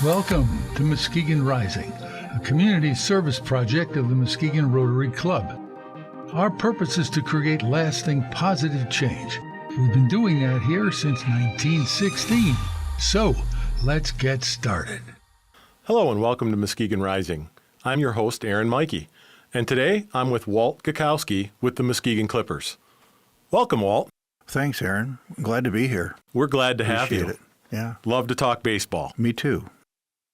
Welcome to Muskegon Rising, a community service project of the Muskegon Rotary Club. Our purpose is to create lasting positive change. We've been doing that here since 1916. So, let's get started. Hello and welcome to Muskegon Rising. I'm your host, Aaron Mikey, and today I'm with Walt Gakowski with the Muskegon Clippers. Welcome, Walt. Thanks, Aaron. I'm glad to be here. We're glad to have you. Appreciate it. Yeah. Love to talk baseball. Me too.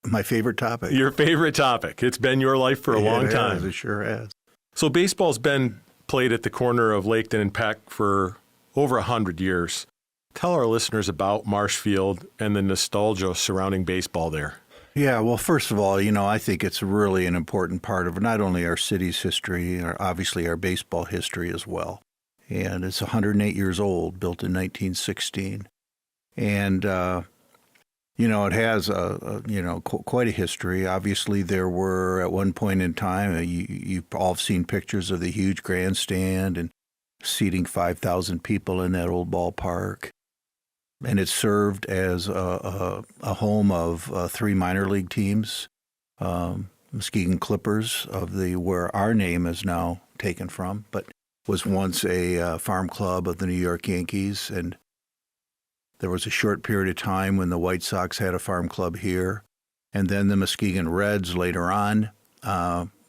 My favorite topic. Your favorite topic. It's been your life for a long time. It sure has. So baseball's been played at the corner of Laketon and Peck for over 100 years. Tell our listeners about Marsh Field and the nostalgia surrounding baseball there. Yeah, well, first of all, I think it's really an important part of not only our city's history, obviously our baseball history as well. And it's 108 years old, built in 1916. And, it has, quite a history. Obviously, there were, at one point in time, you've all seen pictures of the huge grandstand and seating 5,000 people in that old ballpark. And it served as a home of three minor league teams, Muskegon Clippers, where our name is now taken from, but was once a farm club of the New York Yankees. And there was a short period of time when the White Sox had a farm club here. And then the Muskegon Reds later on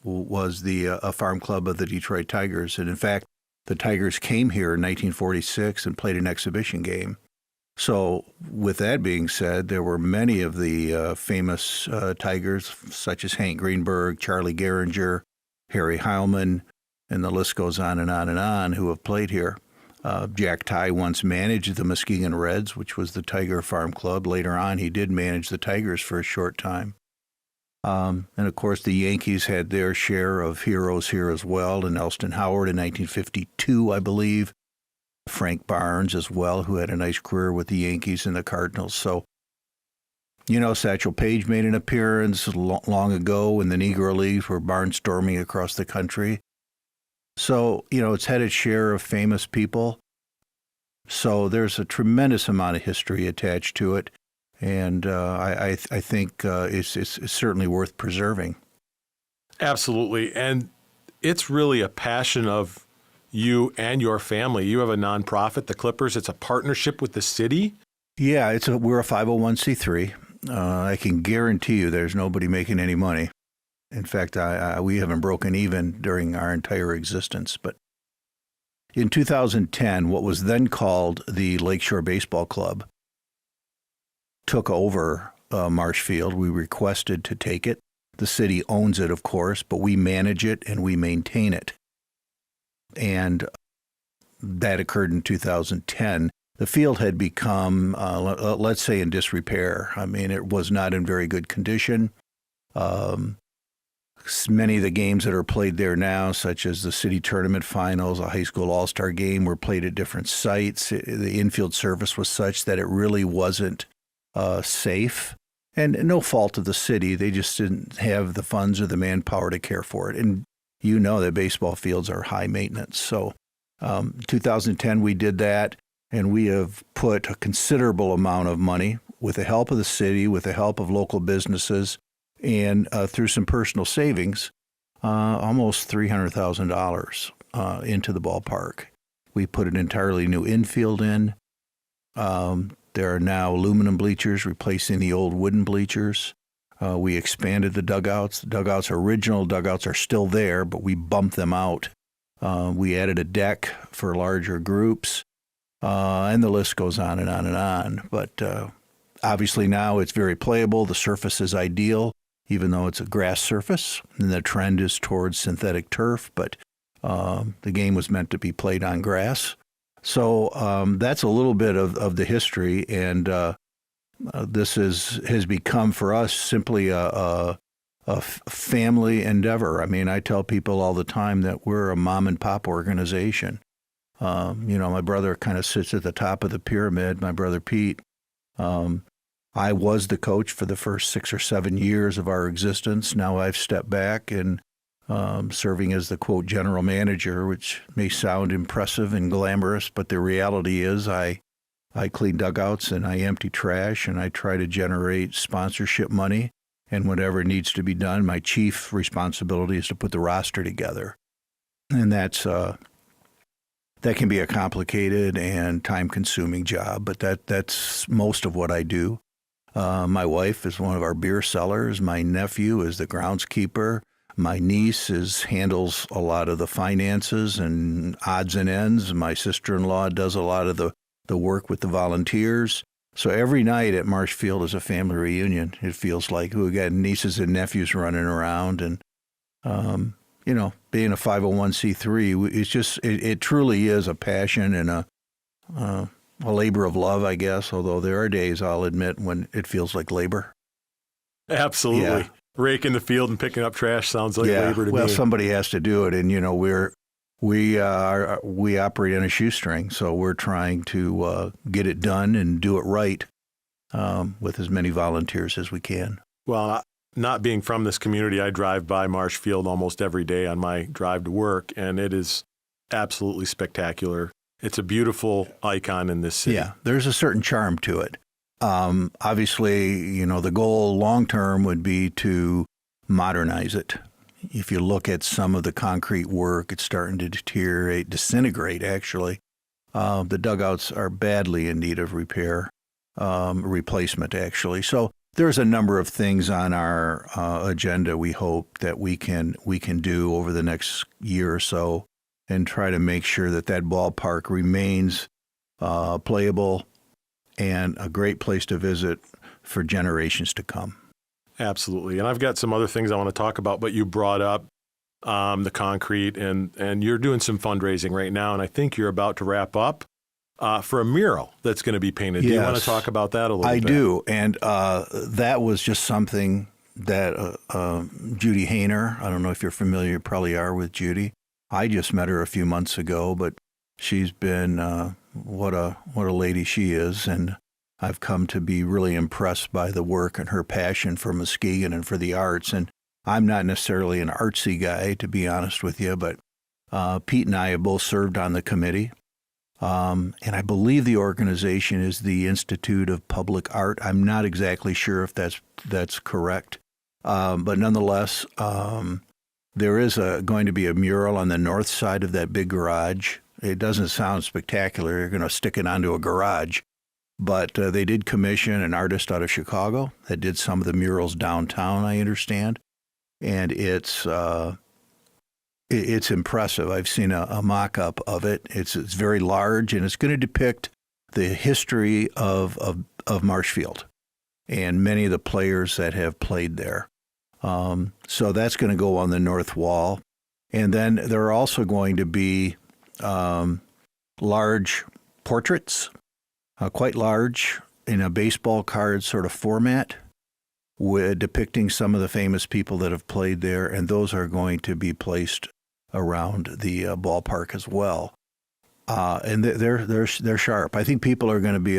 was a farm club of the Detroit Tigers. And in fact, the Tigers came here in 1946 and played an exhibition game. So with that being said, there were many of the famous Tigers, such as Hank Greenberg, Charlie Gehringer, Harry Heilman, and the list goes on and on and on, who have played here. Jack Ty once managed the Muskegon Reds, which was the Tiger Farm Club. Later on, he did manage the Tigers for a short time. And of course, the Yankees had their share of heroes here as well, and Elston Howard in 1952, I believe. Frank Barnes as well, who had a nice career with the Yankees and the Cardinals. So, Satchel Paige made an appearance long ago when the Negro Leagues were barnstorming across the country. So, it's had its share of famous people. So there's a tremendous amount of history attached to it. And I think it's certainly worth preserving. Absolutely. And it's really a passion of you and your family. You have a nonprofit, the Clippers. It's a partnership with the city. Yeah, we're a 501c3. I can guarantee you there's nobody making any money. In fact, we haven't broken even during our entire existence. But in 2010, what was then called the Lakeshore Baseball Club took over Marsh Field. We requested to take it. The city owns it, of course, but we manage it and we maintain it. And that occurred in 2010. The field had become, let's say, in disrepair. I mean, it was not in very good condition. Many of the games that are played there now, such as the city tournament finals, a high school all-star game, were played at different sites. The infield service was such that it really wasn't safe. And no fault of the city. They just didn't have the funds or the manpower to care for it. And you know that baseball fields are high maintenance. So 2010, we did that, and we have put a considerable amount of money with the help of the city, with the help of local businesses, and through some personal savings, almost $300,000 into the ballpark. We put an entirely new infield in. There are now aluminum bleachers replacing the old wooden bleachers. We expanded the dugouts. The original dugouts are still there, but we bumped them out. We added a deck for larger groups, and the list goes on and on and on. But obviously now it's very playable. The surface is ideal, even though it's a grass surface, and the trend is towards synthetic turf, but the game was meant to be played on grass. So that's a little bit of the history, and this has become for us simply a family endeavor. I mean, I tell people all the time that we're a mom and pop organization. My brother kind of sits at the top of the pyramid, my brother Pete. I was the coach for the first 6 or 7 years of our existence. Now I've stepped back and serving as the, quote, general manager, which may sound impressive and glamorous, but the reality is I I clean dugouts and I empty trash and I try to generate sponsorship money and whatever needs to be done. My chief responsibility is to put the roster together. And that can be a complicated and time-consuming job, but that's most of what I do. My wife is one of our beer sellers. My nephew is the groundskeeper. My niece handles a lot of the finances and odds and ends. My sister-in-law does a lot of the work with the volunteers. So every night at Marsh Field is a family reunion. It feels like we got nieces and nephews running around, and being a 501c3, it's just it truly is a passion and a labor of love, I guess. Although there are days, I'll admit, when it feels like labor. Absolutely. Yeah. Raking the field and picking up trash sounds like labor to me. Well, somebody has to do it, and we operate on a shoestring, so we're trying to get it done and do it right with as many volunteers as we can. Well, not being from this community, I drive by Marsh Field almost every day on my drive to work, and it is absolutely spectacular. It's a beautiful icon in this city. Yeah, there's a certain charm to it. Obviously, the goal long-term would be to modernize it. If you look at some of the concrete work, it's starting to deteriorate, disintegrate, actually. The dugouts are badly in need of repair, replacement, actually. So there's a number of things on our agenda we hope that we can do over the next year or so and try to make sure that ballpark remains playable and a great place to visit for generations to come. Absolutely. And I've got some other things I want to talk about, but you brought up the concrete, and you're doing some fundraising right now, and I think you're about to wrap up for a mural that's going to be painted. Yes. Do you want to talk about that a little bit? I do, and that was just something that Judy Hayner, I don't know if you're familiar, you probably are with Judy. I just met her a few months ago, but she's been what a lady she is, and I've come to be really impressed by the work and her passion for Muskegon and for the arts. And I'm not necessarily an artsy guy, to be honest with you, but Pete and I have both served on the committee. And I believe the organization is the Institute of Public Art. I'm not exactly sure if that's correct. But nonetheless, there is going to be a mural on the north side of that big garage. It doesn't sound spectacular. You're going to stick it onto a garage. But they did commission an artist out of Chicago that did some of the murals downtown, I understand. And it's impressive. I've seen a mock-up of it. It's very large, and it's going to depict the history of Marsh Field and many of the players that have played there. So that's going to go on the north wall. And then there are also going to be large portraits, quite large, in a baseball card sort of format, depicting some of the famous people that have played there, and those are going to be placed around the ballpark as well. And they're sharp. I think people are going to be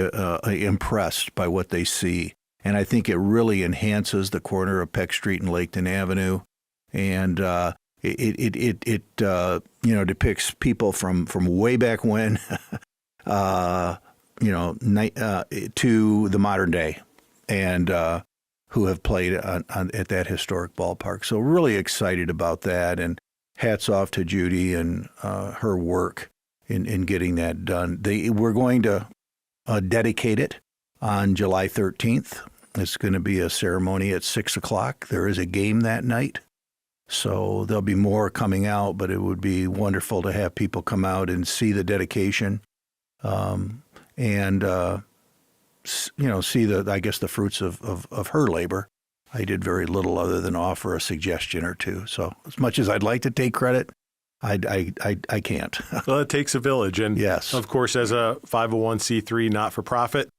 impressed by what they see, and I think it really enhances the corner of Peck Street and Laketon Avenue, and it depicts people from way back when, to the modern day, and who have played at that historic ballpark. So really excited about that, and hats off to Judy and her work in getting that done. We're going to dedicate it on July 13th. It's going to be a ceremony at 6 o'clock. There is a game that night, so there'll be more coming out, but it would be wonderful to have people come out and see the dedication, and see the fruits of her labor. I did very little other than offer a suggestion or two. So as much as I'd like to take credit, I can't. Well, it takes a village. And yes, of course, as a 501c3 not-for-profit,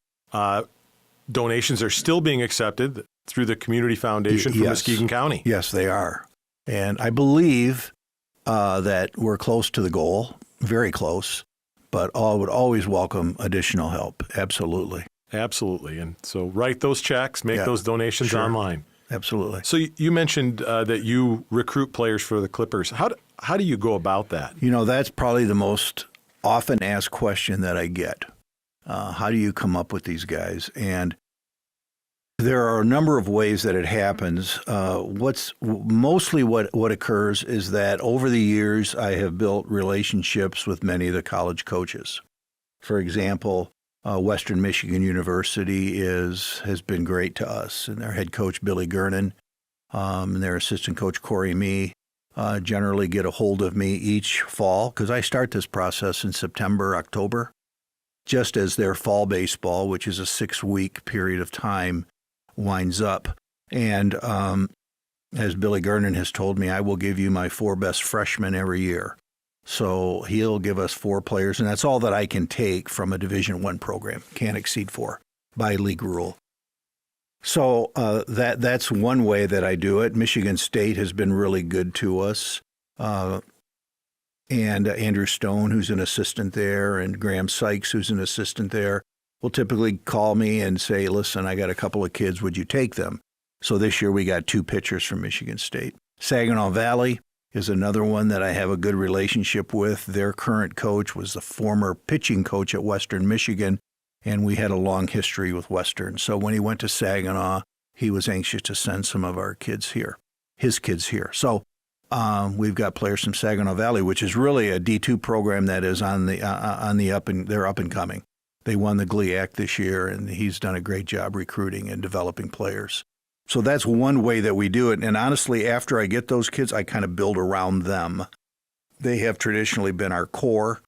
donations are still being accepted through the Community Foundation for Muskegon County. Yes, they are. And I believe that we're close to the goal, very close, but I would always welcome additional help. Absolutely. Absolutely. And so write those checks, make those donations online. Absolutely. So you mentioned that you recruit players for the Clippers. How do you go about that? That's probably the most often asked question that I get. How do you come up with these guys? And there are a number of ways that it happens. What occurs is that over the years, I have built relationships with many of the college coaches. For example, Western Michigan University has been great to us, and their head coach Billy Gernon and their assistant coach Corey Mee generally get a hold of me each fall, because I start this process in September, October, just as their fall baseball, which is a 6-week period of time, winds up. And as Billy Gernon has told me, I will give you my 4 best freshmen every year. So he'll give us 4 players, and that's all that I can take from a Division I program. Can't exceed 4 by league rule. So that's one way that I do it. Michigan State has been really good to us. And Andrew Stone, who's an assistant there, and Graham Sykes, who's an assistant there, will typically call me and say, listen, I got a couple of kids, would you take them? So this year we got 2 pitchers from Michigan State. Saginaw Valley is another one that I have a good relationship with. Their current coach was the former pitching coach at Western Michigan, and we had a long history with Western. So when he went to Saginaw, he was anxious to send some of our kids here, his kids here. So we've got players from Saginaw Valley, which is really a D2 program that is on the up, and they're up and coming. They won the GLIAC this year, and he's done a great job recruiting and developing players. So that's one way that we do it. And honestly, after I get those kids, I kind of build around them. They have traditionally been our core.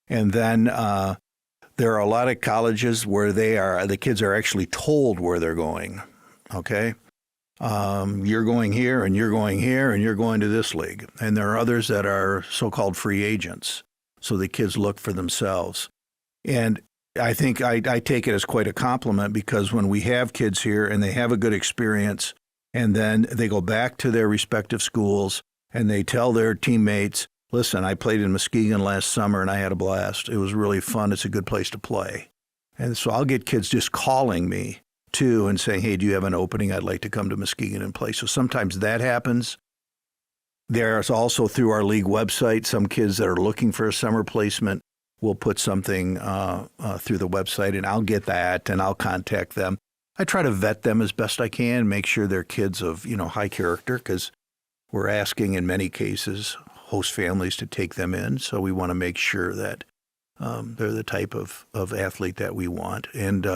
And then there are a lot of colleges where the kids are actually told where they're going. Okay? You're going here, and you're going here, and you're going to this league. And there are others that are so-called free agents. So the kids look for themselves. And I think I take it as quite a compliment, because when we have kids here and they have a good experience, and then they go back to their respective schools and they tell their teammates, listen, I played in Muskegon last summer and I had a blast. It was really fun. It's a good place to play. And so I'll get kids just calling me too and saying, hey, do you have an opening? I'd like to come to Muskegon and play. So sometimes that happens. There's also, through our league website, some kids that are looking for a summer placement. We'll put something through the website, and I'll get that, and I'll contact them. I try to vet them as best I can, make sure they're kids of high character, because we're asking in many cases host families to take them in. So we want to make sure that they're the type of athlete that we want, and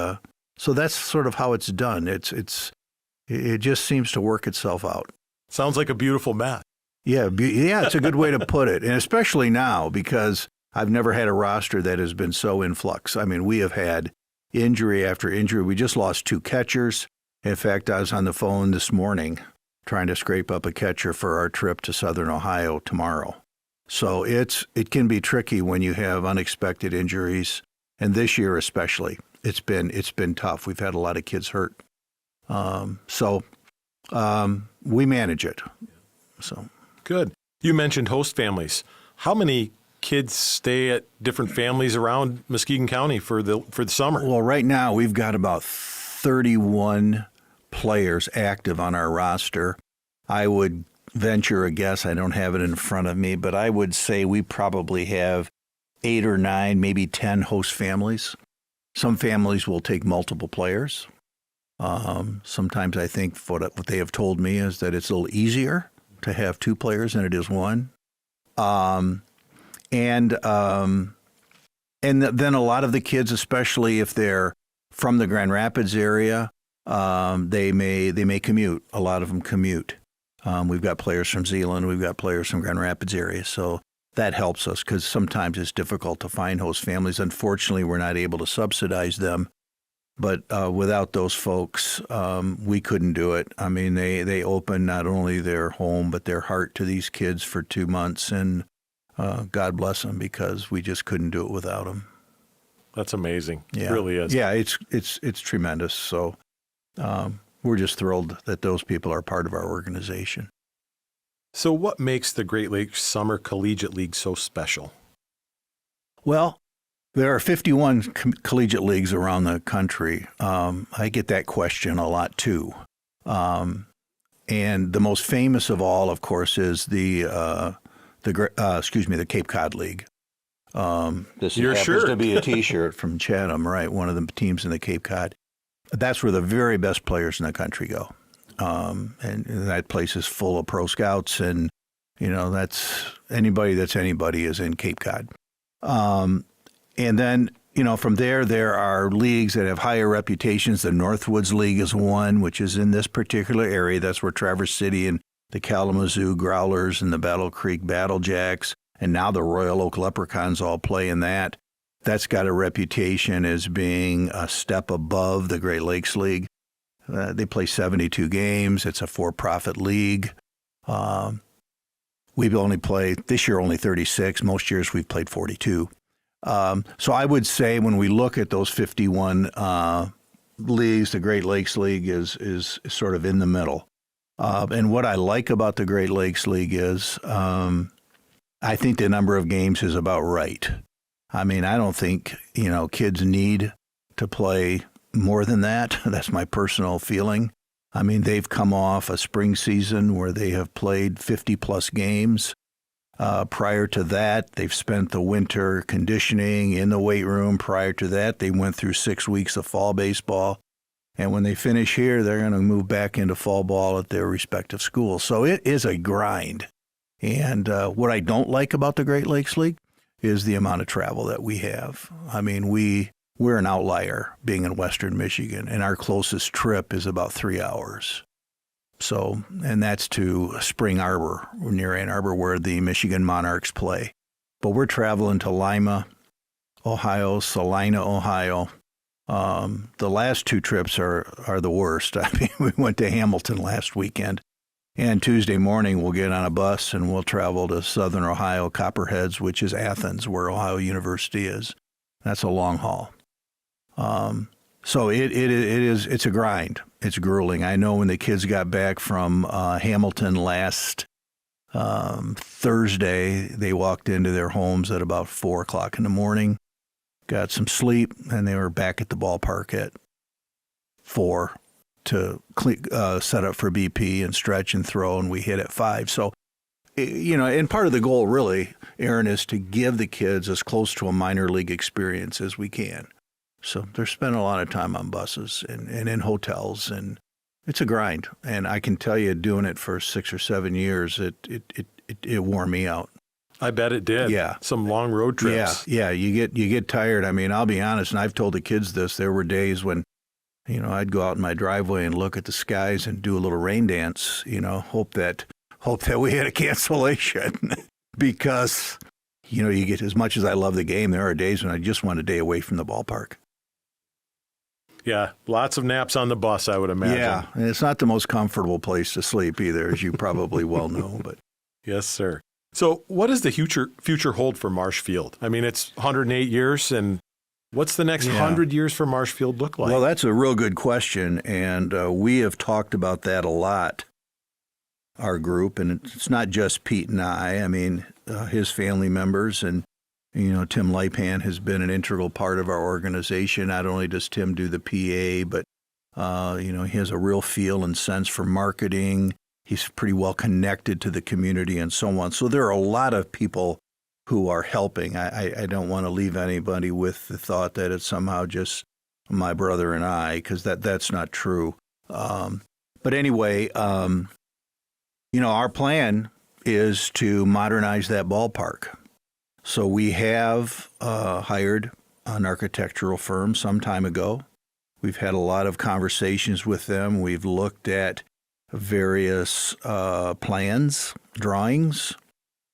so that's sort of how it's done. It just seems to work itself out. Sounds like a beautiful match. Yeah, it's a good way to put it, and especially now, because I've never had a roster that has been so in flux. I mean, we have had injury after injury. We just lost 2 catchers. In fact, I was on the phone this morning trying to scrape up a catcher for our trip to Southern Ohio tomorrow. So it can be tricky when you have unexpected injuries, and this year especially, it's been tough. We've had a lot of kids hurt. So we manage it. So good. You mentioned host families. How many kids stay at different families around Muskegon County for the summer? Well, right now we've got about 31 players active on our roster. I would venture a guess, I don't have it in front of me, but I would say we probably have 8 or 9, maybe 10 host families. Some families will take multiple players. Sometimes I think what they have told me is that it's a little easier to have 2 players than it is 1. And then a lot of the kids, especially if they're from the Grand Rapids area, they may commute. A lot of them commute. We've got players from Zeeland. We've got players from Grand Rapids area. So that helps us, because sometimes it's difficult to find host families. Unfortunately, we're not able to subsidize them. But without those folks, we couldn't do it. I mean, they open not only their home but their heart to these kids for 2 months, and God bless them, because we just couldn't do it without them. That's amazing. Yeah. It really is. Yeah, it's tremendous. So we're just thrilled that those people are part of our organization. So what makes the Great Lakes Summer Collegiate League so special? Well, there are 51 collegiate leagues around the country. I get that question a lot too. And the most famous of all, of course, is the Cape Cod League. This Your happens shirt. to be a T-shirt from Chatham, right? One of the teams in the Cape Cod. That's where the very best players in the country go. And that place is full of pro scouts, and that's anybody is in Cape Cod. And then from there are leagues that have higher reputations. The Northwoods League is one, which is in this particular area. That's where Traverse City and the Kalamazoo Growlers and the Battle Creek Battlejacks, and now the Royal Oak Leprechauns all play in that. That's got a reputation as being a step above the Great Lakes League. They play 72 games. It's a for-profit league. We've only played, this year only 36. Most years we've played 42. So I would say when we look at those 51 leagues, the Great Lakes League is sort of in the middle. And what I like about the Great Lakes League is I think the number of games is about right. I mean, I don't think, kids need to play more than that. That's my personal feeling. I mean, they've come off a spring season where they have played 50-plus games. Prior to that, they've spent the winter conditioning in the weight room. Prior to that, they went through 6 weeks of fall baseball. And when they finish here, they're going to move back into fall ball at their respective schools. So it is a grind. And what I don't like about the Great Lakes League is the amount of travel that we have. I mean, we're an outlier being in Western Michigan, and our closest trip is about 3 hours. So, and that's to Spring Arbor, near Ann Arbor, where the Michigan Monarchs play. But we're traveling to Lima, Ohio, Salina, Ohio. The last 2 trips are the worst. I mean, we went to Hamilton last weekend, and Tuesday morning we'll get on a bus and we'll travel to Southern Ohio, Copperheads, which is Athens, where Ohio University is. That's a long haul. So it's a grind. It's grueling. I know when the kids got back from Hamilton last Thursday, they walked into their homes at about 4 o'clock in the morning, got some sleep, and they were back at the ballpark at 4 to set up for BP and stretch and throw, and we hit at 5. So, and part of the goal really, Aaron, is to give the kids as close to a minor league experience as we can. So they're spending a lot of time on buses and in hotels, and it's a grind. And I can tell you, doing it for 6 or 7 years, it wore me out. I bet it did. Yeah. Some long road trips. Yeah. You get tired. I mean, I'll be honest, and I've told the kids this. There were days when, I'd go out in my driveway and look at the skies and do a little rain dance. Hope that we had a cancellation because, you get, as much as I love the game, there are days when I just want a day away from the ballpark. Yeah, lots of naps on the bus, I would imagine. Yeah, and it's not the most comfortable place to sleep either, as you probably well know. But yes, sir. So what does the future hold for Marsh Field? I mean, it's 108 years, and what's the next 100 years for Marsh Field look like? Well, that's a real good question, and we have talked about that a lot, our group, and it's not just Pete and I mean, his family members, and Tim Lipan has been an integral part of our organization. Not only does Tim do the PA, but, he has a real feel and sense for marketing. He's pretty well connected to the community and so on. So there are a lot of people who are helping. I don't want to leave anybody with the thought that it's somehow just my brother and I, because that's not true. But anyway, our plan is to modernize that ballpark. So we have hired an architectural firm some time ago. We've had a lot of conversations with them. We've looked at various plans, drawings.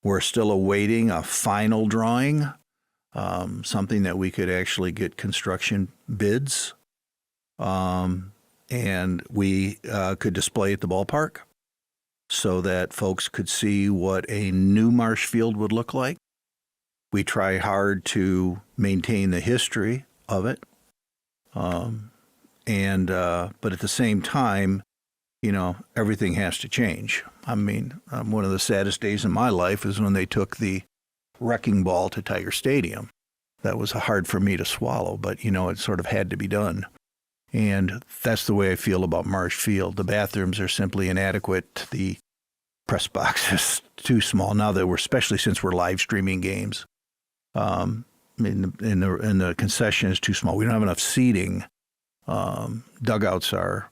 We're still awaiting a final drawing, something that we could actually get construction bids, and we could display at the ballpark so that folks could see what a new Marsh Field would look like. We try hard to maintain the history of it, but at the same time, everything has to change. I mean, one of the saddest days in my life is when they took the wrecking ball to Tiger Stadium. That was hard for me to swallow, but, it sort of had to be done. And that's the way I feel about Marsh Field. The bathrooms are simply inadequate. The press box is too small now that especially since we're live streaming games. And the concession is too small. We don't have enough seating. Dugouts are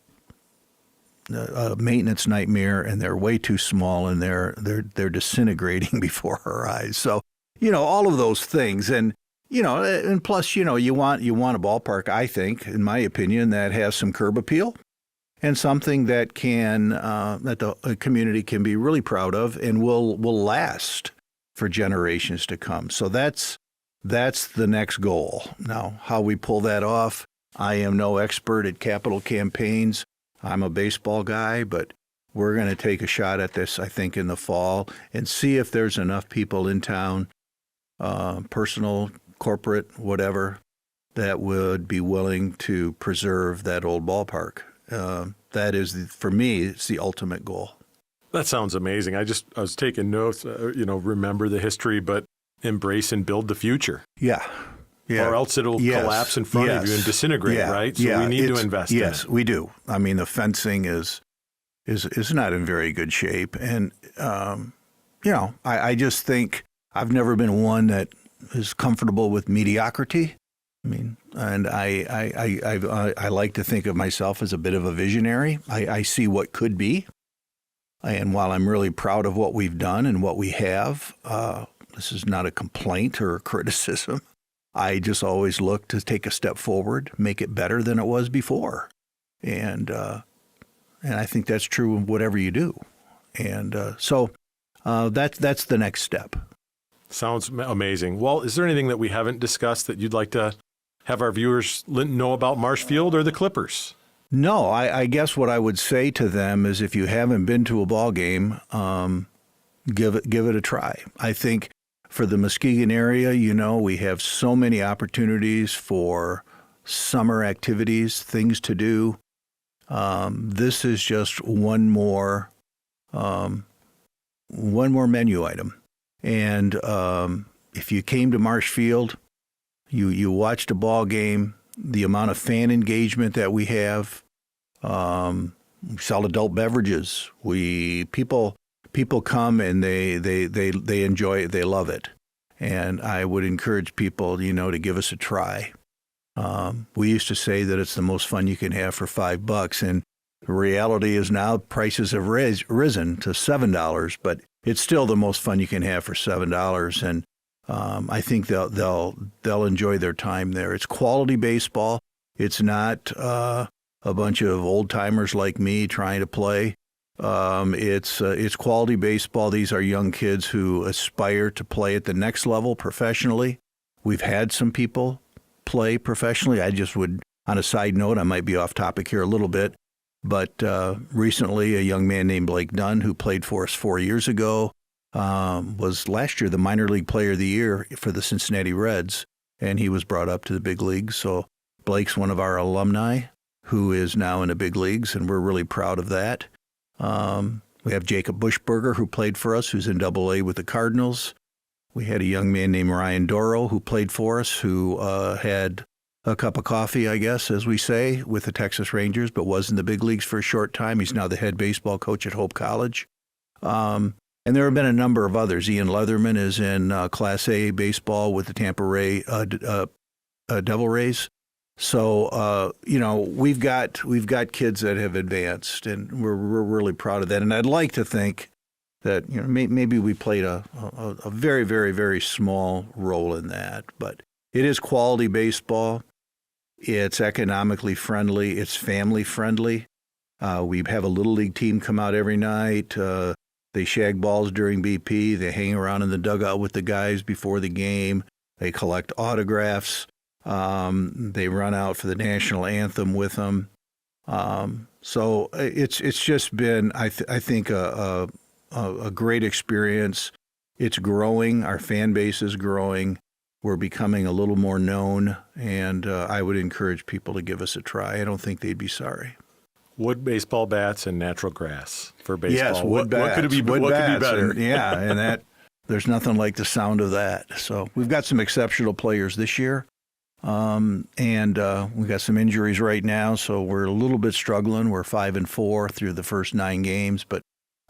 a maintenance nightmare, and they're way too small, and they're disintegrating before our eyes. So, all of those things, and and plus, you want a ballpark, I think, in my opinion, that has some curb appeal and something that that the community can be really proud of and will last for generations to come. So that's the next goal. Now, how we pull that off, I am no expert at capital campaigns. I'm a baseball guy, but we're going to take a shot at this, I think, in the fall and see if there's enough people in town, personal, corporate, whatever, that would be willing to preserve that old ballpark. That is, for me, it's the ultimate goal. That sounds amazing. I was taking notes, remember the history, but embrace and build the future. Yeah. Or else it'll collapse in front of you and disintegrate, right? So we need to invest in it. Yes, we do. I mean, the fencing is not in very good shape. And, I just think I've never been one that is comfortable with mediocrity. I mean, and I like to think of myself as a bit of a visionary. I see what could be. And while I'm really proud of what we've done and what we have, this is not a complaint or a criticism. I just always look to take a step forward, make it better than it was before. And I think that's true of whatever you do. And so that's the next step. Sounds amazing. Well, is there anything that we haven't discussed that you'd like to have our viewers know about Marsh Field or the Clippers? No, I guess what I would say to them is if you haven't been to a ball game, give it a try. I think for the Muskegon area, we have so many opportunities for summer activities, things to do. This is just one more menu item. And if you came to Marsh Field, you watched a ball game, the amount of fan engagement that we have, we sell adult beverages. People come and they enjoy it, they love it. And I would encourage people, to give us a try. We used to say that it's the most fun you can have for $5, and the reality is now prices have risen to $7, but it's still the most fun you can have for $7. And I think they'll enjoy their time there. It's quality baseball. It's not a bunch of old timers like me trying to play. It's quality baseball. These are young kids who aspire to play at the next level professionally. We've had some people play professionally. I just would, on a side note, I might be off topic here a little bit, but recently a young man named Blake Dunn, who played for us 4 years ago, was last year the minor league player of the year for the Cincinnati Reds, and he was brought up to the big leagues. So Blake's one of our alumni who is now in the big leagues, and we're really proud of that. We have Jacob Bushberger, who played for us, who's in Double-A with the Cardinals. We had a young man named Ryan Doro, who played for us, who had a cup of coffee, I guess, as we say, with the Texas Rangers, but was in the big leagues for a short time. He's now the head baseball coach at Hope College. And there have been a number of others. Ian Leatherman is in Class A baseball with the Tampa Ray Devil Rays. So, we've got kids that have advanced, and we're really proud of that. And I'd like to think that, maybe we played a very, very, very small role in that. But it is quality baseball. It's economically friendly. It's family friendly. We have a little league team come out every night. They shag balls during BP. They hang around in the dugout with the guys before the game. They collect autographs. They run out for the national anthem with them. So it's just been, I think, a great experience. It's growing. Our fan base is growing. We're becoming a little more known, and I would encourage people to give us a try. I don't think they'd be sorry. Wood baseball bats and natural grass for baseball. Yes, wood bats. What could be better? And that there's nothing like the sound of that. So we've got some exceptional players this year. And we've got some injuries right now, so we're a little bit struggling. We're 5-4 through the first 9 games, but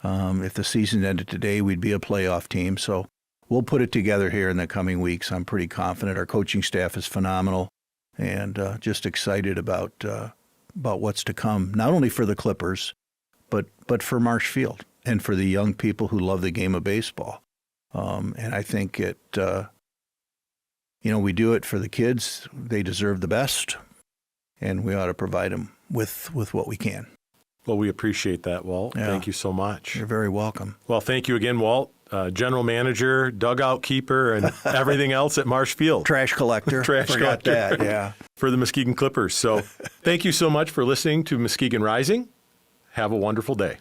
if the season ended today, we'd be a playoff team. So we'll put it together here in the coming weeks. I'm pretty confident. Our coaching staff is phenomenal, and just excited about what's to come, not only for the Clippers, but for Marsh Field and for the young people who love the game of baseball. And I think we do it for the kids. They deserve the best, and we ought to provide them with what we can. Well, we appreciate that, Walt. Yeah. Thank you so much. You're very welcome. Well, thank you again, Walt, general manager, dugout keeper, and everything else at Marsh Field. Trash collector. Trash Forgot collector. that, yeah. For the Muskegon Clippers. So thank you so much for listening to Muskegon Rising. Have a wonderful day.